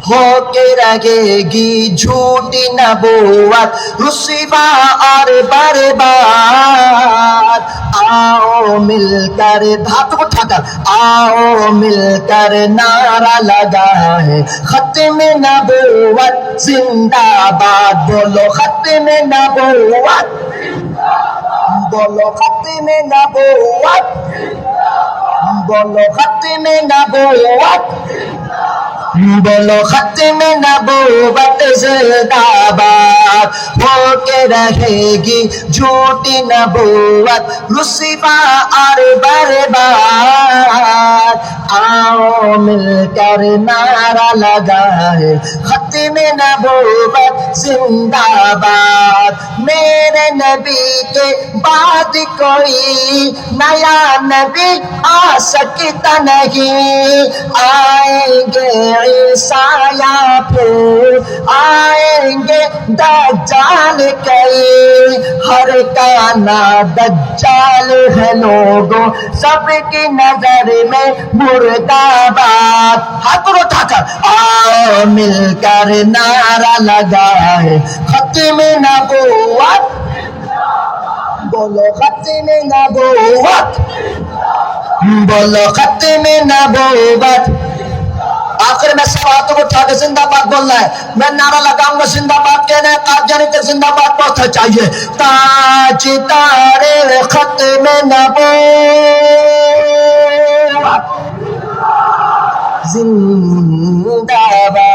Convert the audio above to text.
होके रहेगी झूठी नबूवत रुस्वा और बर्बाद। आओ मिलकर हाथों को उठाकर आओ मिलकर नारा लगाए खत्म नबूवत जिंदाबाद। बोलो खत्म नबूवत, बोलो खत्म नबूवत, बोलो खत्म नबूवत, बोलो खत्म नबूवत जिंदाबाद। होके रहेगी झूठी नबूवत रुस्वा और बर्बाद। आओ मिलकर नारा लगाए खत्म नबूवत जिंदाबाद। मेरे नबी के बाद कोई नया नबी आ सकता नहीं। आएंगे ईसा या फिर आएंगे दज्जाल कई, हर का ना दज्जाल है लोगों सबकी नजर में मुर्दाबाद। हाथों उठाकर आओ मिलकर नारा लगाए खत्म नबूवत, बोलो खत्म नबूवत, बोलो खत्म नबूवत। आखिर में सब हाथों को उठा के जिंदाबाद बोलना है। मैं नारा लगाऊंगा जिंदाबाद कहना है, काफजानी तक जिंदाबाद पहुंचना चाहिए। ताज तारे खत्म नबूवत जिंदाबाद।